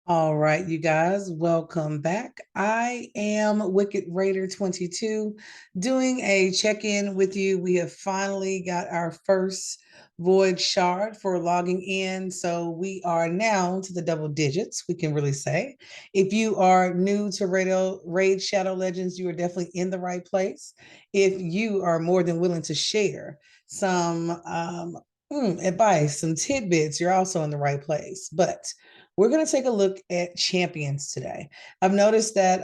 All right, you guys, welcome back. I am Wicked Raider 22 doing a check-in with you. We have finally got our first void shard for logging in. So we are now to the double digits, we can really say. If you are new to Raid Shadow Legends, you are definitely in the right place. If you are more than willing to share some advice, some tidbits, you're also in the right place. But we're going to take a look at champions today. I've noticed that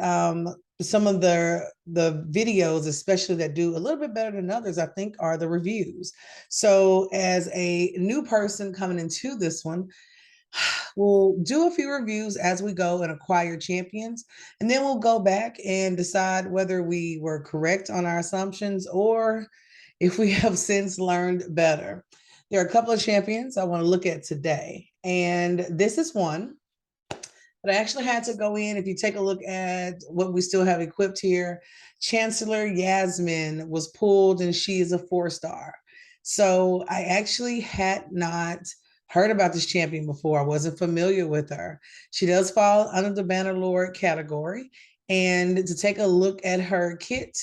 some of the videos, especially that do a little bit better than others, I think, are the reviews. So, as a new person coming into this one, we'll do a few reviews as we go and acquire champions, and then we'll go back and decide whether we were correct on our assumptions or if we have since learned better. There are a couple of champions I want to look at today, and this is one but I actually had to go in. If you take a look at what we still have equipped here, Chancellor Yasmin was pulled and she is a 4-star. So I actually had not heard about this champion before. I wasn't familiar with her. She does fall under the Bannerlord category. And to take a look at her kit,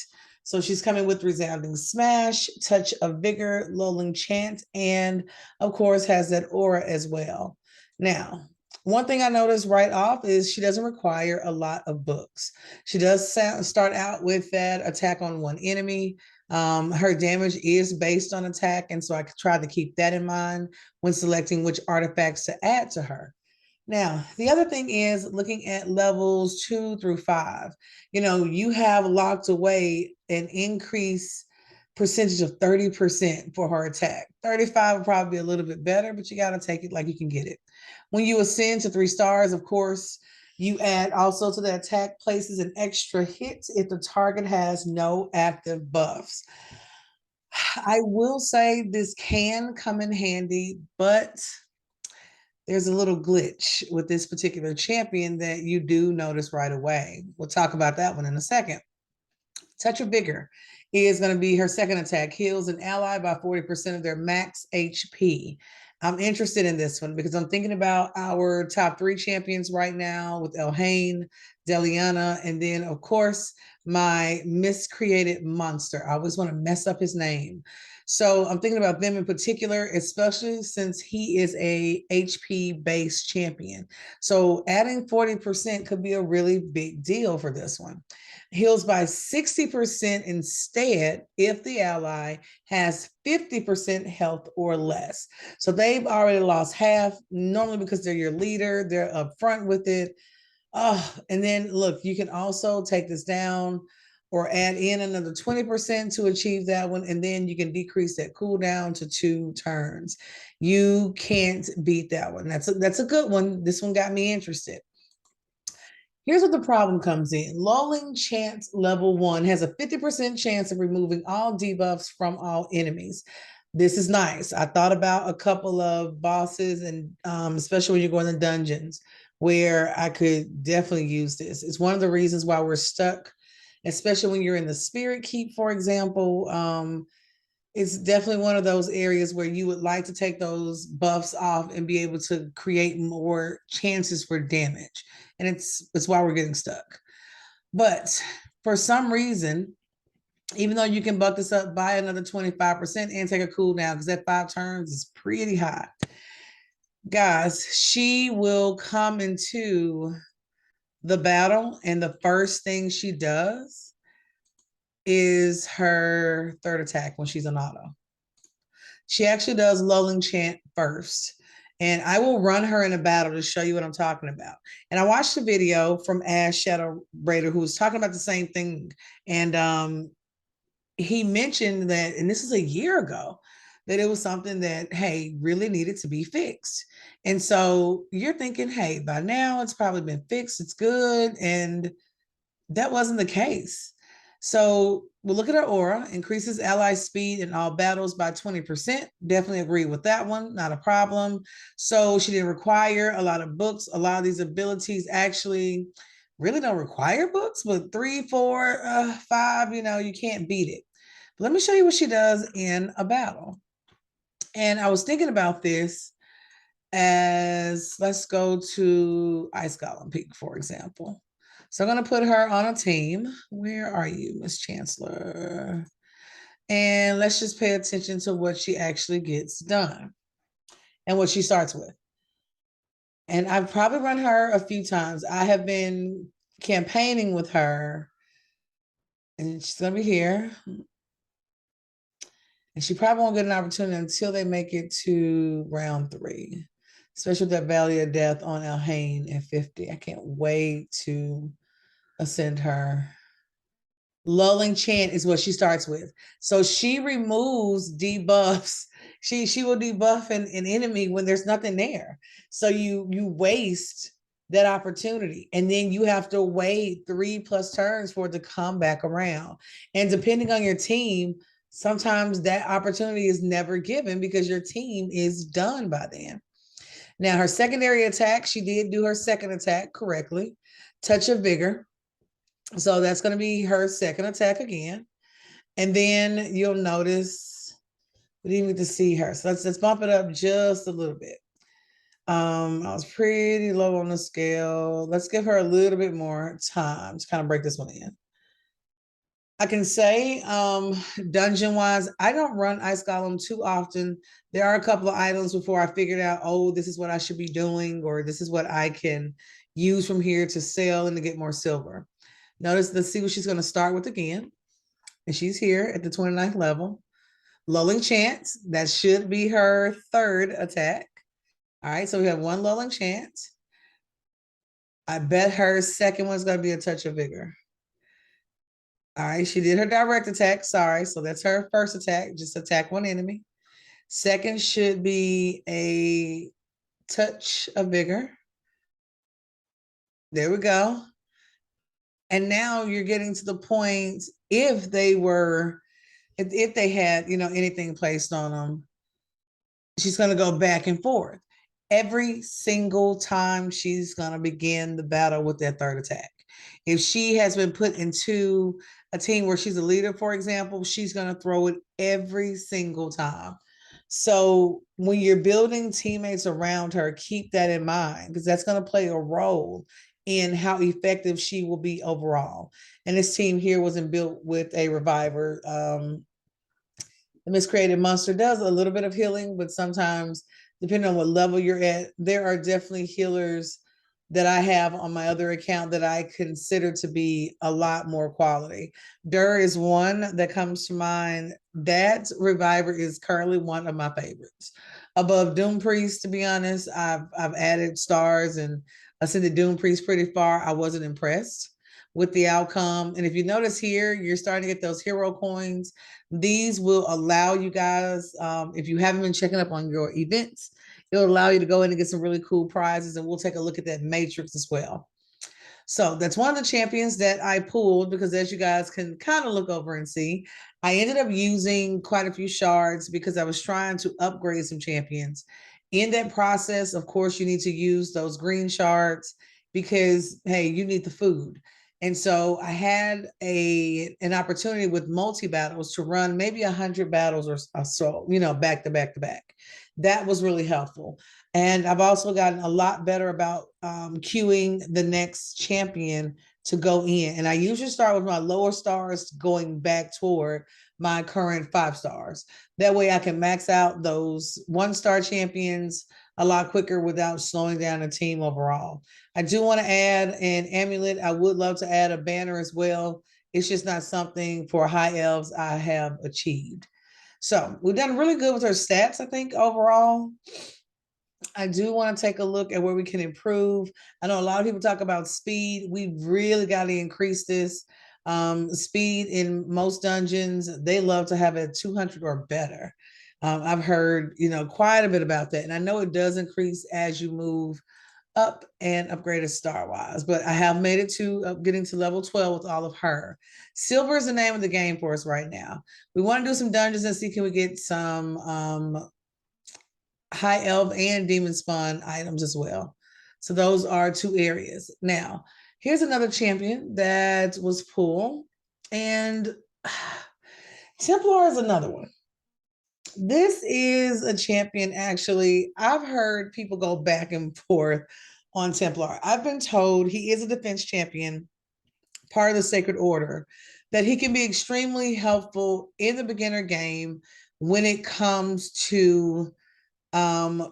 so she's coming with Resounding Smash, Touch of Vigor, Lulling Chant, and of course has that aura as well. Now, one thing I noticed right off is she doesn't require a lot of books. She does start out with that attack on one enemy. Her damage is based on attack, and so I tried to keep that in mind when selecting which artifacts to add to her. Now, the other thing is looking at levels 2 through 5. You have locked away an increase percentage of 30% for her attack. 35 would probably be a little bit better, but you got to take it like you can get it. When you ascend to 3 stars, of course, you add also to the attack places an extra hit if the target has no active buffs. I will say this can come in handy, but there's a little glitch with this particular champion that you do notice right away. We'll talk about that one in a second. Touch of Vigor is going to be her second attack, heals an ally by 40% of their max HP. I'm interested in this one because I'm thinking about our top 3 champions right now with Elhain, Deliana, and then, of course, my miscreated monster. I always want to mess up his name. So I'm thinking about them in particular, especially since he is a HP based champion. So adding 40% could be a really big deal for this one. Heals by 60% instead if the ally has 50% health or less. So they've already lost half, normally because they're your leader, they're upfront with it. And then look, you can also take this down or add in another 20% to achieve that one. And then you can decrease that cooldown to 2 turns. You can't beat that one. That's a good one. This one got me interested. Here's what the problem comes in. Lulling Chance level 1 has a 50% chance of removing all debuffs from all enemies. This is nice. I thought about a couple of bosses, and especially when you're going to dungeons, where I could definitely use this. It's one of the reasons why we're stuck, especially when you're in the Spirit Keep, for example. It's definitely one of those areas where you would like to take those buffs off and be able to create more chances for damage. And it's why we're getting stuck. But for some reason, even though you can buck this up by another 25% and take a cooldown, because that 5 turns is pretty high. Guys, she will come into the battle, and the first thing she does is her third attack when she's an auto. She actually does Lulling Chant first. And I will run her in a battle to show you what I'm talking about. And I watched a video from Ash Shadow Raider who was talking about the same thing. And he mentioned that, and this is a year ago, that it was something that, hey, really needed to be fixed. And so you're thinking, hey, by now it's probably been fixed, it's good. And that wasn't the case. So we'll look at her aura, increases ally speed in all battles by 20%. Definitely agree with that one, not a problem. So she didn't require a lot of books. A lot of these abilities actually really don't require books, but 3, 4, 5, you can't beat it. But let me show you what she does in a battle. And I was thinking about this as, let's go to Ice Golem Peak, for example. So I'm going to put her on a team. Where are you, Miss Chancellor? And let's just pay attention to what she actually gets done and what she starts with. And I've probably run her a few times. I have been campaigning with her, and she's going to be here. And she probably won't get an opportunity until they make it to round 3, especially with that Valley of Death on Elhain at 50. I can't wait to ascend her. Lulling chant is what she starts with. So she removes debuffs. She will debuff an enemy when there's nothing there. So you waste that opportunity. And then you have to wait 3+ turns for it to come back around. And depending on your team, sometimes that opportunity is never given because your team is done by then. Now, her secondary attack, she did do her second attack correctly. Touch of Vigor. So that's going to be her second attack again. And then you'll notice we didn't get to see her. So let's bump it up just a little bit. I was pretty low on the scale. Let's give her a little bit more time to kind of break this one in. I can say dungeon wise, I don't run Ice Golem too often. There are a couple of items before I figured out, oh, this is what I should be doing, or this is what I can use from here to sell and to get more silver. Notice, let's see what she's going to start with again. And she's here at the 29th level. Lulling Chance, that should be her third attack. All right, so we have one Lulling Chance. I bet her second one's going to be a Touch of Vigor. All right, she did her direct attack, sorry. So that's her first attack, just attack one enemy. Second should be a Touch of Vigor. There we go. And now you're getting to the point, if they had, anything placed on them, she's going to go back and forth. Every single time she's going to begin the battle with that third attack. If she has been put into a team where she's a leader, for example, she's going to throw it every single time. So when you're building teammates around her, keep that in mind, because that's going to play a role in how effective she will be overall. And this team here wasn't built with a reviver. The Miscreated Monster does a little bit of healing, but sometimes, depending on what level you're at, there are definitely healers that I have on my other account that I consider to be a lot more quality. Dur is one that comes to mind. That reviver is currently one of my favorites. Above Doom Priest, to be honest, I've added stars and ascended Doom Priest pretty far. I wasn't impressed with the outcome. And if you notice here, you're starting to get those hero coins. These will allow you guys, if you haven't been checking up on your events, it'll allow you to go in and get some really cool prizes, and we'll take a look at that matrix as well. So that's one of the champions that I pulled, because as you guys can kind of look over and see, I ended up using quite a few shards because I was trying to upgrade some champions. In that process, of course, you need to use those green shards because, hey, you need the food. And so I had an opportunity with multi-battles to run maybe 100 battles or so, back to back to back. That was really helpful. And I've also gotten a lot better about queuing the next champion to go in. And I usually start with my lower stars going back toward my current 5 stars. That way I can max out those 1-star champions a lot quicker without slowing down the team overall. I do want to add an amulet. I would love to add a banner as well. It's just not something for high elves I have achieved. So we've done really good with her stats, I think, overall. I do want to take a look at where we can improve. I know a lot of people talk about speed. We really got to increase this. Speed in most dungeons, they love to have it 200 or better. I've heard, quite a bit about that. And I know it does increase as you move up and upgraded star-wise, but I have made it to getting to level 12 with all of her. Silver is the name of the game for us right now. We want to do some dungeons and see, can we get some high elf and demon spawn items as well. So those are 2 areas. Now, here's another champion that was pulled, and Templar is another one. This is a champion, actually. I've heard people go back and forth on Templar. I've been told he is a defense champion, part of the Sacred Order, that he can be extremely helpful in the beginner game when it comes to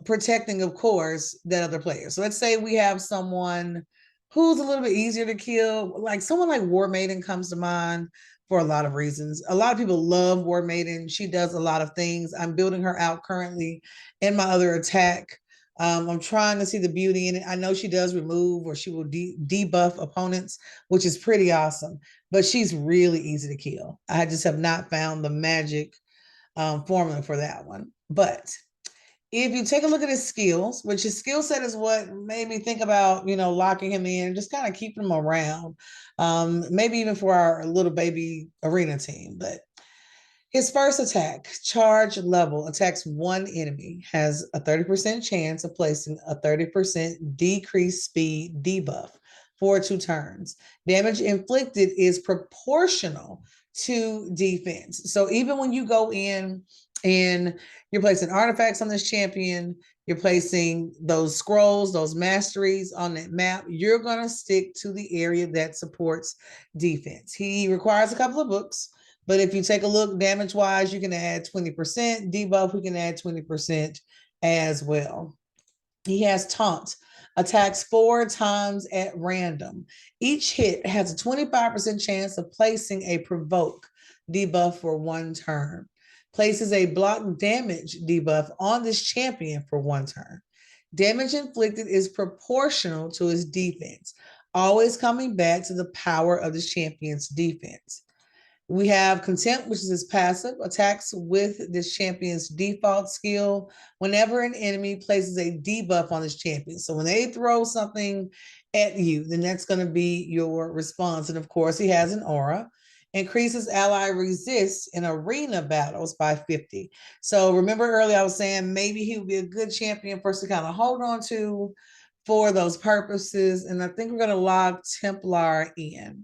protecting, of course, that other player. So let's say we have someone who's a little bit easier to kill, like someone like War Maiden comes to mind for a lot of reasons. A lot of people love War Maiden. She does a lot of things. I'm building her out currently in my other attack. I'm trying to see the beauty in it. I know she does remove or she will debuff opponents, which is pretty awesome. But she's really easy to kill. I just have not found the magic formula for that one. But if you take a look at his skills, which his skill set is what made me think about, locking him in, just kind of keeping him around, maybe even for our little baby arena team. But his first attack, charge level, attacks one enemy, has a 30% chance of placing a 30% decreased speed debuff for 2 turns. Damage inflicted is proportional to defense. So even when you go in and you're placing artifacts on this champion, you're placing those scrolls, those masteries on that map, you're going to stick to the area that supports defense. He requires a couple of books. But if you take a look damage wise, you can add 20%. Debuff, we can add 20% as well. He has taunt, attacks 4 times at random. Each hit has a 25% chance of placing a provoke debuff for 1 turn. Places a block damage debuff on this champion for 1 turn. Damage inflicted is proportional to his defense, always coming back to the power of this champion's defense. We have Contempt, which is his passive, attacks with this champion's default skill whenever an enemy places a debuff on this champion. So when they throw something at you, then that's going to be your response. And of course, he has an aura. Increases ally resist in arena battles by 50. So remember earlier I was saying maybe he would be a good champion for us to kind of hold on to for those purposes. And I think we're going to log Templar in.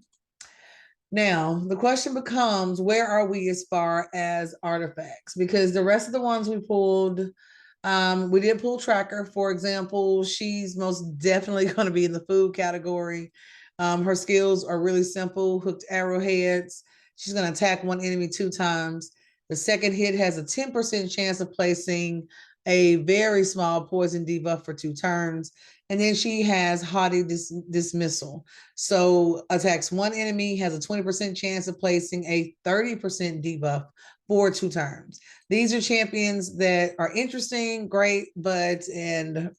Now, the question becomes, where are we as far as artifacts? Because the rest of the ones we pulled, we did pull Tracker, for example. She's most definitely going to be in the food category. Her skills are really simple, hooked arrowheads. She's going to attack one enemy 2 times. The second hit has a 10% chance of placing a very small poison debuff for 2 turns. And then she has haughty dismissal. So attacks one enemy, has a 20% chance of placing a 30% debuff for 2 turns. These are champions that are interesting, great, and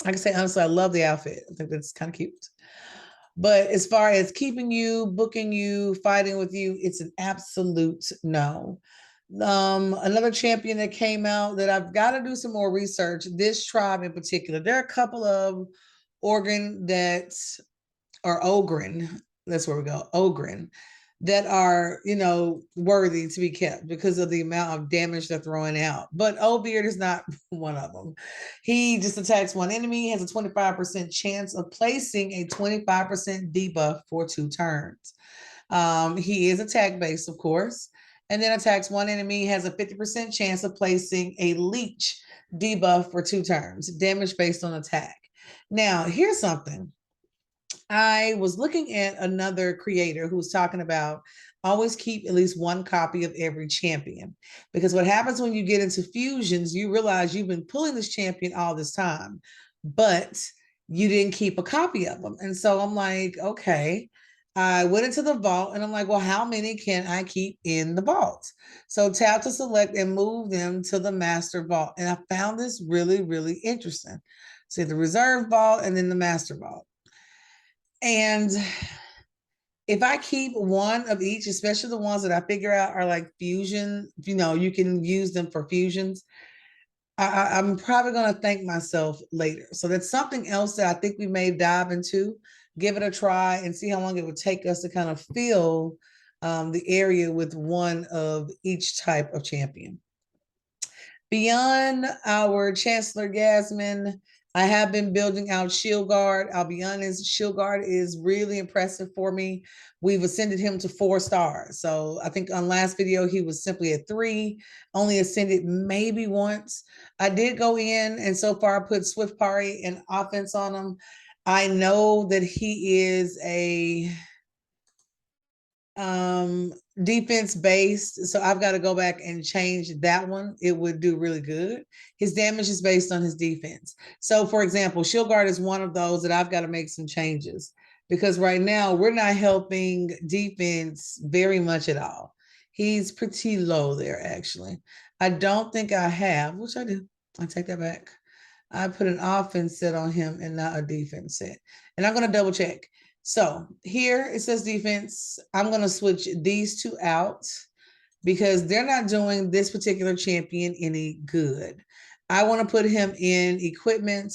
I can say honestly, I love the outfit. I think that's kind of cute. But as far as keeping you, booking you, fighting with you, it's an absolute no. Another champion that came out that I've got to do some more research. This tribe in particular, there are a couple of Organ that or Ogren, that's where we go, Ogren, that are, worthy to be kept because of the amount of damage they're throwing out. But Obeard is not one of them. He just attacks one enemy, has a 25% chance of placing a 25% debuff for 2 turns. He is attack based, of course, and then attacks one enemy, has a 50% chance of placing a leech debuff for 2 turns, damage based on attack. Now, here's something. I was looking at another creator who was talking about always keep at least 1 copy of every champion. Because what happens when you get into fusions, you realize you've been pulling this champion all this time, but you didn't keep a copy of them. And so I'm like, okay. I went into the vault and I'm like, well, how many can I keep in the vault? So tap to select and move them to the master vault. And I found this really, really interesting. See the reserve vault and then the master vault. And if I keep one of each, especially the ones that I figure out are like fusion, you can use them for fusions. I'm probably going to thank myself later. So that's something else that I think we may dive into, give it a try and see how long it would take us to kind of fill the area with one of each type of champion. Beyond our Chancellor Yasmin, I have been building out Shieldguard. I'll be honest, Shieldguard is really impressive for me. We've ascended him to 4 stars. So I think on last video, he was simply at 3, only ascended maybe once. I did go in and so far I put Swift Party and offense on him. I know that he is a defense based, so I've got to go back and change that one. It would do really good. His damage is based on his defense. So for example, Shieldguard is one of those that I've got to make some changes, because right now we're not helping defense very much at all. He's pretty low there, actually. I don't think I have, which I do. I take that back. I put an offense set on him and not a defense set. And I'm going to double check. So here it says defense. I'm going to switch these two out because they're not doing this particular champion any good. I want to put him in equipment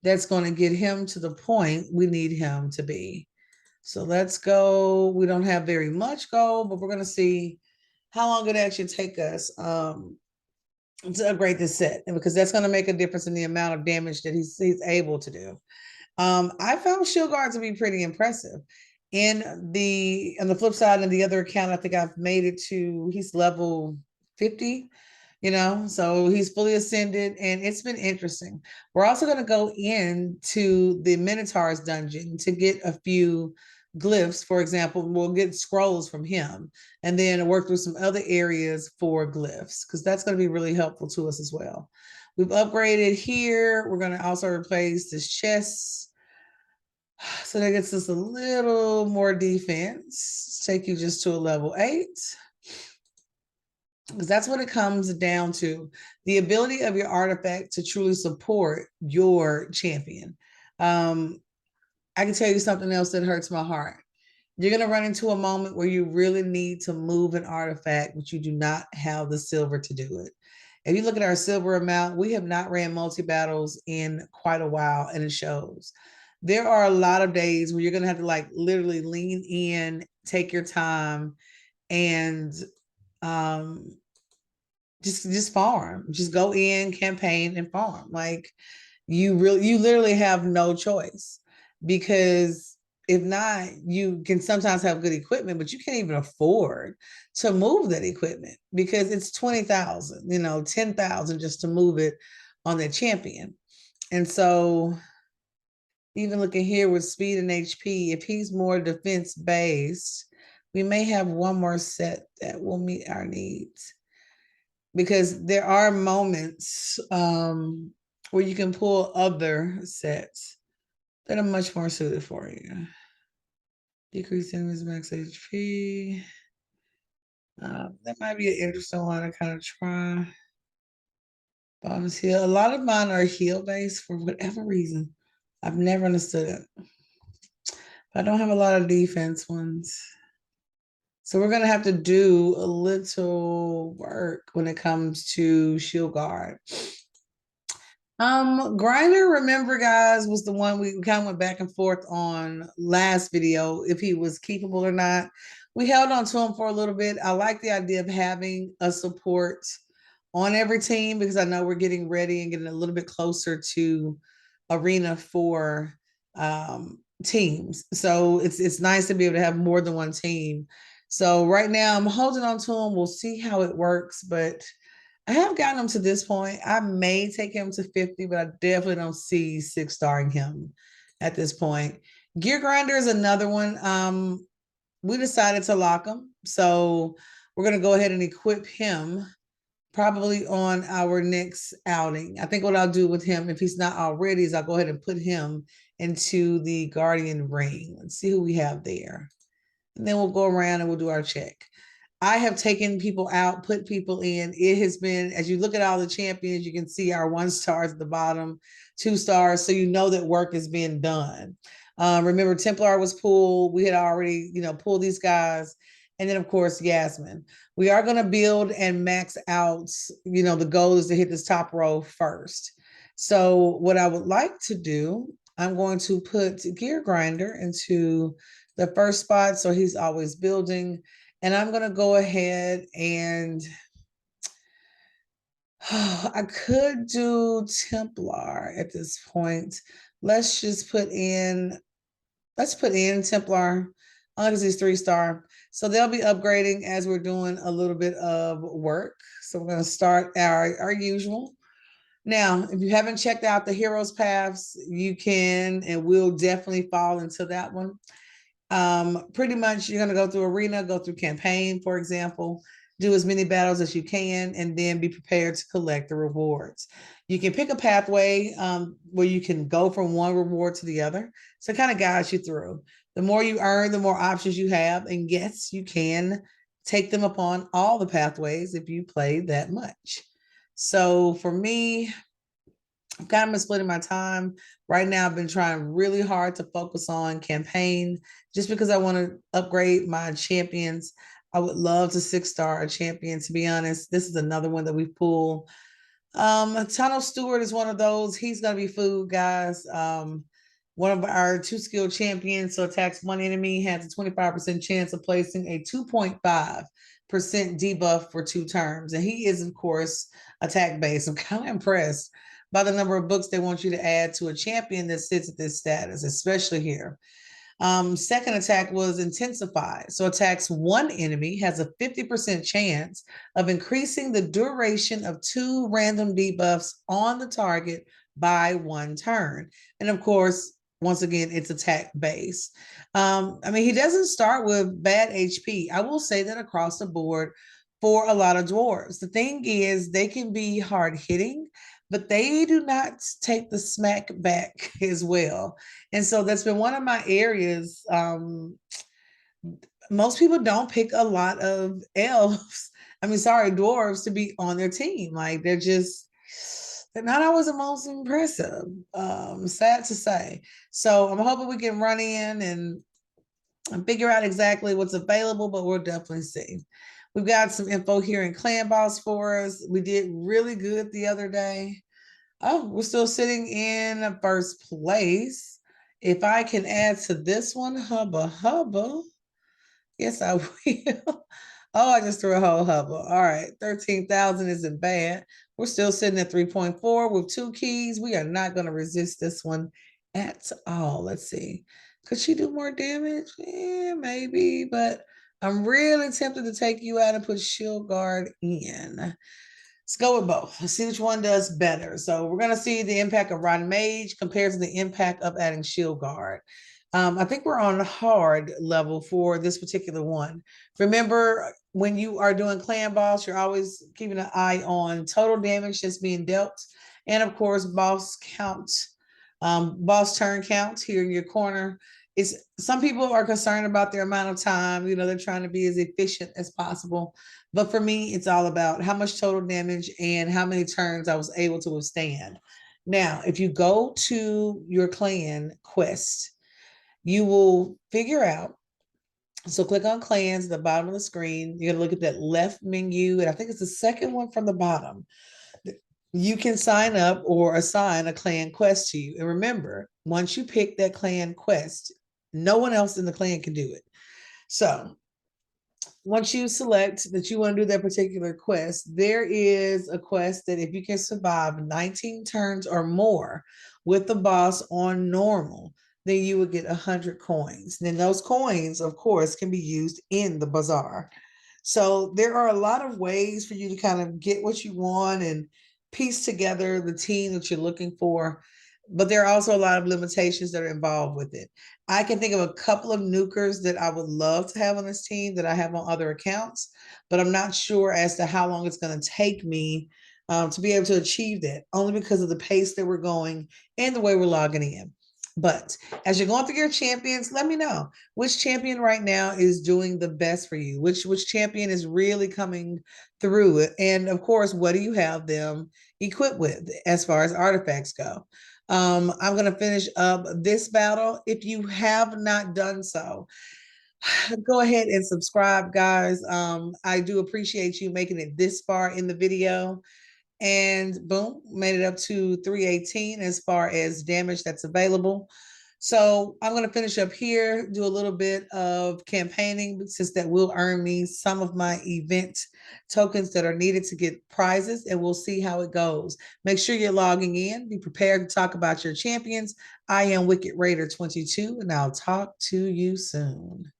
that's going to get him to the point we need him to be. So let's go. We don't have very much gold, but we're going to see how long it actually take us to upgrade this set, and because that's going to make a difference in the amount of damage that he's able to do. I found Shieldguard to be pretty impressive. On the flip side, on the other account, I think I've made it to, he's level 50, so he's fully ascended, and it's been interesting. We're also going to go into the Minotaur's dungeon to get a few glyphs. For example, we'll get scrolls from him and then work through some other areas for glyphs, because that's going to be really helpful to us as well. We've upgraded here. We're going to also replace this chest, so that gets us a little more defense. Take you just to a level 8, because that's what it comes down to. The ability of your artifact to truly support your champion. I can tell you something else that hurts my heart. You're going to run into a moment where you really need to move an artifact, but you do not have the silver to do it. If you look at our silver amount, we have not ran multi-battles in quite a while, and it shows. There are a lot of days where you're going to have to like literally lean in, take your time, and just farm. Just go in, campaign, and farm. Like you literally have no choice, because if not, you can sometimes have good equipment, but you can't even afford to move that equipment because it's 20,000, 10,000 just to move it on that champion. And so even looking here with speed and HP, if he's more defense based, we may have one more set that will meet our needs, because there are moments where you can pull other sets that are much more suited for you. Decrease enemy's max HP. That might be an interesting one to kind of try. Bonus heal. A lot of mine are heal based for whatever reason. I've never understood it. I don't have a lot of defense ones. So we're going to have to do a little work when it comes to Shieldguard. Grinder, remember guys, was the one we kind of went back and forth on last video, if he was keepable or not. We held on to him for a little bit. I like the idea of having a support on every team, because I know we're getting ready and getting a little bit closer to Arena 4 teams. So it's nice to be able to have more than one team. So right now I'm holding on to him. We'll see how it works, but I have gotten him to this point. I may take him to 50, but I definitely don't see 6-starring him at this point. Gear Grinder is another one. We decided to lock him, so we're going to go ahead and equip him probably on our next outing. I think what I'll do with him, if he's not already, is I'll go ahead and put him into the Guardian Ring. Let's see who we have there. And then we'll go around and we'll do our check. I have taken people out, put people in. It has been, as you look at all the champions, you can see our 1 stars at the bottom, 2 stars. So you know that work is being done. Remember, Templar was pulled. We had already, pulled these guys. And then, of course, Yasmin. We are going to build and max out, the goal is to hit this top row first. So what I would like to do, I'm going to put Gear Grinder into the first spot, so he's always building. And I'm going to go ahead and I could do Templar at this point. Let's just let's put in Templar, because it's 3-star. So they'll be upgrading as we're doing a little bit of work. So we're going to start our usual. Now, if you haven't checked out the Heroes Paths, you can and will definitely fall into that one. Pretty much you're going to go through arena, go through campaign, for example, do as many battles as you can, and then be prepared to collect the rewards. You can pick a pathway where you can go from one reward to the other. So it kind of guides you through. The more you earn, the more options you have. And yes, you can take them upon all the pathways if you play that much. So for me, I'm kind of splitting my time. Right now, I've been trying really hard to focus on campaign just because I want to upgrade my champions. I would love to 6-star a champion, to be honest. This is another one that we pull. Tunnel Steward is one of those. He's going to be food, guys. One of our 2-skill champions, so attacks one enemy, has a 25% chance of placing a 2.5% debuff for 2 turns. And he is, of course, attack based. I'm kind of impressed by the number of books they want you to add to a champion that sits at this status, especially here. Second attack was intensified. So attacks one enemy has a 50% chance of increasing the duration of 2 random debuffs on the target by 1 turn. And of course, once again, it's attack base. I mean, he doesn't start with bad HP. I will say that across the board for a lot of dwarves. The thing is, they can be hard hitting, but they do not take the smack back as well. And so that's been one of my areas. Most people don't pick a lot of elves, dwarves to be on their team. Like they're not always the most impressive. Sad to say. So I'm hoping we can run in and figure out exactly what's available, but we'll definitely see. We've got some info here in Clan Boss for us. We did really good the other day. Oh, we're still sitting in first place. If I can add to this one, hubba hubba. Yes, I will. Oh, I just threw a whole hubba. All right, 13,000 isn't bad. We're still sitting at 3.4 with 2 keys. We are not going to resist this one at all. Let's see. Could she do more damage? Yeah, maybe, but I'm really tempted to take you out and put Shieldguard in. Let's go with both. Let's see which one does better. So we're going to see the impact of Rotten Mage compared to the impact of adding Shieldguard. I think we're on hard level for this particular one. Remember, when you are doing clan boss, you're always keeping an eye on total damage that's being dealt. And of course, boss count, boss turn count here in your corner. It's some people are concerned about their amount of time. They're trying to be as efficient as possible. But for me, it's all about how much total damage and how many turns I was able to withstand. Now, if you go to your clan quest, you will figure out. So click on clans at the bottom of the screen. You're going to look at that left menu, and I think it's the second one from the bottom. You can sign up or assign a clan quest to you. And remember, once you pick that clan quest, no one else in the clan can do it. So once you select that you want to do that particular quest, there is a quest that if you can survive 19 turns or more with the boss on normal, then you would get 100 coins. And then those coins, of course, can be used in the bazaar. So there are a lot of ways for you to kind of get what you want and piece together the team that you're looking for. But there are also a lot of limitations that are involved with it. I can think of a couple of nukers that I would love to have on this team that I have on other accounts, but I'm not sure as to how long it's going to take me to be able to achieve that, only because of the pace that we're going and the way we're logging in. But as you're going through your champions, let me know which champion right now is doing the best for you, which champion is really coming through it. And of course, what do you have them equipped with as far as artifacts go? I'm going to finish up this battle. If you have not done so, go ahead and subscribe, guys. I do appreciate you making it this far in the video. And boom, made it up to 318 as far as damage that's available. So I'm going to finish up here, do a little bit of campaigning since that will earn me some of my event tokens that are needed to get prizes, and we'll see how it goes. Make sure you're logging in. Be prepared to talk about your champions. I am Wicked Raider 22, and I'll talk to you soon.